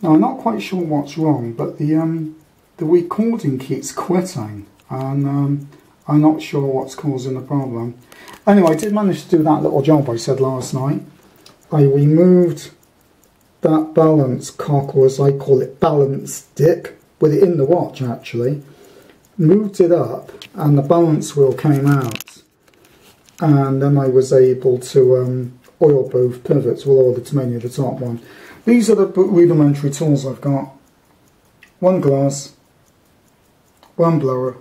Now I'm not quite sure what's wrong, but the recording keeps quitting, and I'm not sure what's causing the problem. Anyway, I did manage to do that little job I said last night. I removed that balance cock, or as I call it, balance stick, with it in the watch actually, moved it up and the balance wheel came out, and then I was able to oil both pivots, well, oil it's mainly the top one. These are the rudimentary tools I've got. One glass, one blower,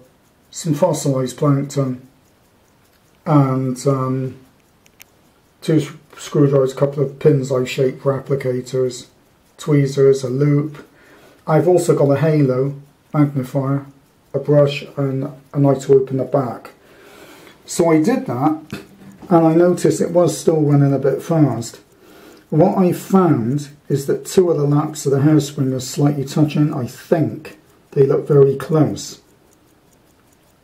some fossilised plankton, and 2 screwdrivers, a couple of pins I've shaped for applicators, tweezers, a loop. I've also got a halo magnifier, a brush, and a knife to open the back. So I did that, and I noticed it was still running a bit fast. What I found is that 2 of the laps of the hairspring are slightly touching. I think they look very close.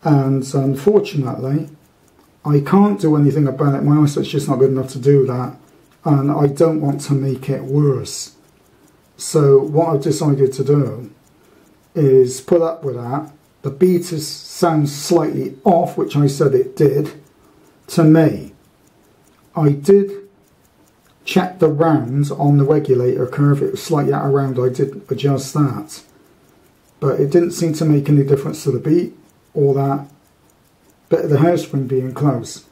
And unfortunately, I can't do anything about it. My eyesight's just not good enough to do that. And I don't want to make it worse. So what I've decided to do is put up with that. The beat sounds slightly off, which I said it did, to me. I did check the round on the regulator curve. It was slightly out of round. I did adjust that. But it didn't seem to make any difference to the beat or that bit of the hairspring being close.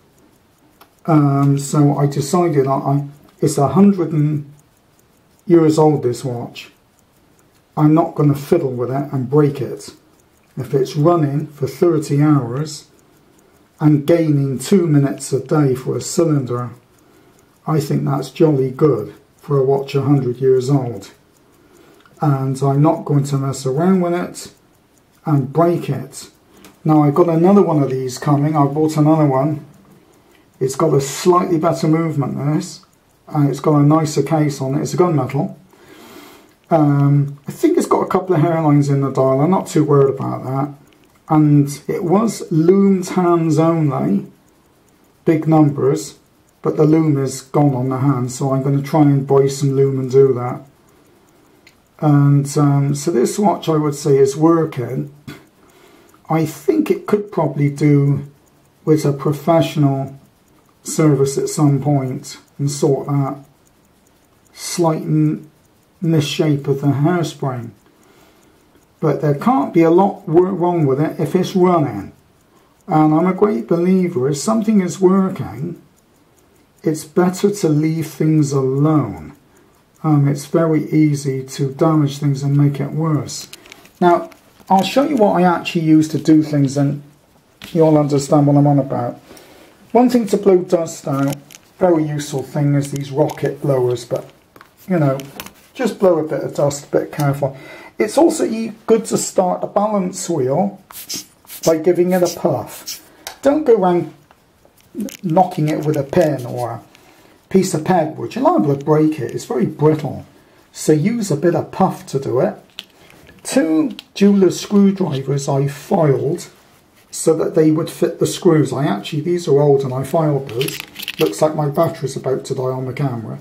So I decided it's 100 years old, this watch. I'm not going to fiddle with it and break it. If it's running for 30 hours and gaining 2 minutes a day for a cylinder, I think that's jolly good for a watch 100 years old. And I'm not going to mess around with it and break it. Now I've got another one of these coming. I bought another one. It's got a slightly better movement than this, and it's got a nicer case on it. It's a gunmetal. I think it's got a couple of hairlines in the dial. I'm not too worried about that. And it was loomed hands only, big numbers, but the loom is gone on the hand, so I'm going to try and buy some loom and do that. And so this watch, I would say, is working. I think it could probably do with a professional service at some point and sort that slight misshape of the hairspring. But there can't be a lot wrong with it if it's running. And I'm a great believer, if something is working, it's better to leave things alone. It's very easy to damage things and make it worse. Now, I'll show you what I actually use to do things, and you'll understand what I'm on about. One thing to blow dust out, very useful thing, is these rocket blowers, but, you know, just blow a bit of dust, a bit careful. It's also good to start a balance wheel by giving it a puff. Don't go around knocking it with a pin or a piece of pegwood. You're liable to break it. It's very brittle. So use a bit of puff to do it. 2 jeweler's screwdrivers I filed so that they would fit the screws. These are old and I filed those. Looks like my battery's about to die on the camera.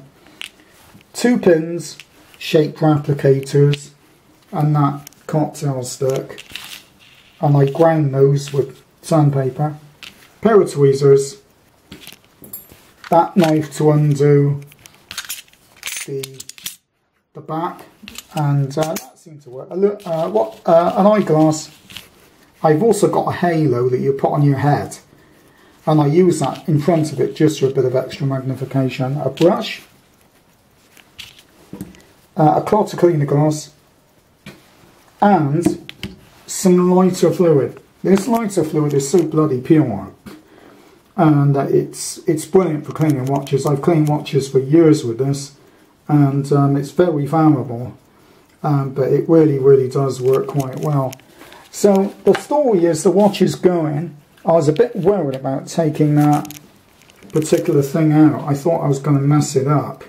2 pins shaped for applicators and that cocktail stick. And I ground those with sandpaper. Pair of tweezers. That knife to undo the back, and that seemed to work. An eyeglass. I've also got a halo that you put on your head, and I use that in front of it just for a bit of extra magnification. A brush, a cloth to clean the glass, and some lighter fluid. This lighter fluid is so bloody pure, and it's brilliant for cleaning watches. I've cleaned watches for years with this, and it's very flammable, but it really does work quite well. So the story is the watch is going. I was a bit worried about taking that particular thing out. I thought I was going to mess it up,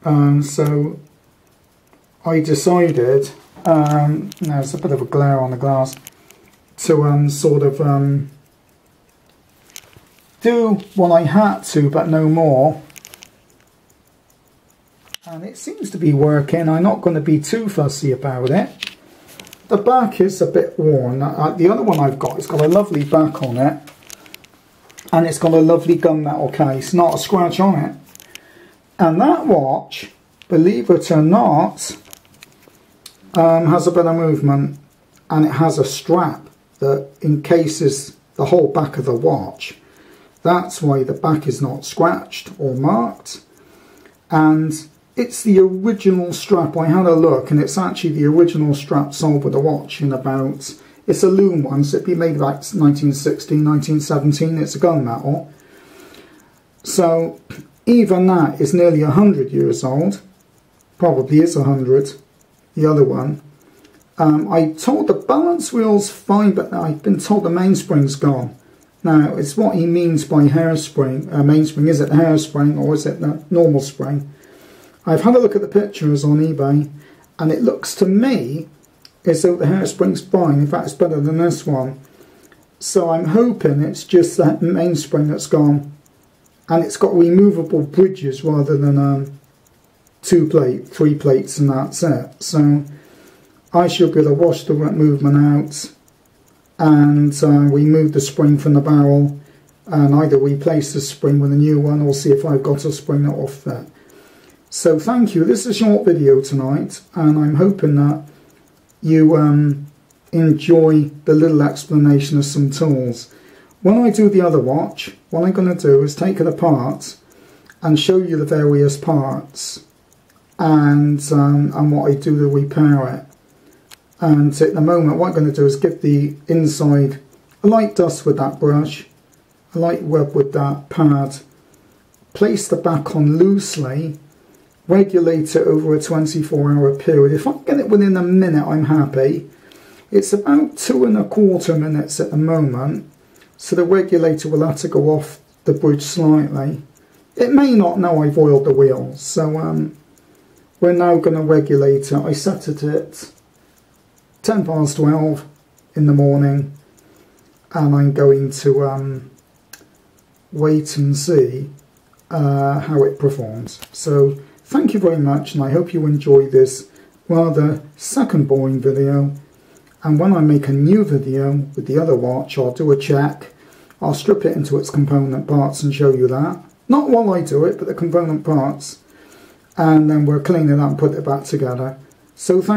so I decided, there's a bit of a glare on the glass, to sort of do what I had to but no more, and it seems to be working. I'm not going to be too fussy about it. The back is a bit worn. The other one I've got, it's got a lovely back on it, and it's got a lovely gunmetal case, not a scratch on it. And that watch, believe it or not, has a bit of movement, and it has a strap that encases the whole back of the watch. That's why the back is not scratched or marked. And it's the original strap. I had a look, and it's actually the original strap sold with the watch in about, it's a loom one, so it'd be made about 1916, 1917. It's a gunmetal. So even that is nearly 100 years old. Probably is 100. The other one. I told the balance wheel's fine, but I've been told the mainspring's gone. Now, it's what he means by hairspring. Mainspring, is it the hairspring or is it the normal spring? I've had a look at the pictures on eBay, and it looks to me as though the hairspring's fine. In fact, it's better than this one. So I'm hoping it's just that mainspring that's gone, and it's got removable bridges rather than 3 plates, and that's it. So I should be able to wash the movement out and remove the spring from the barrel, and either replace the spring with a new one or see if I've got a spring that will fit. So thank you. This is a short video tonight, and I'm hoping that you enjoy the little explanation of some tools. When I do the other watch, what I'm going to do is take it apart and show you the various parts and what I do to repair it. And at the moment, what I'm going to do is give the inside a light dust with that brush, a light rub with that pad, place the back on loosely, regulate it over a 24-hour period. If I can get it within a minute, I'm happy. It's about 2¼ minutes at the moment, so the regulator will have to go off the bridge slightly. It may not know I've oiled the wheels, so we're now going to regulate it. I set it at 12:10 in the morning, and I'm going to wait and see how it performs. So thank you very much, and I hope you enjoy this rather second boring video. And when I make a new video with the other watch, I'll do a check. I'll strip it into its component parts and show you that. Not while I do it, but the component parts. And then we'll clean it up and put it back together. So thank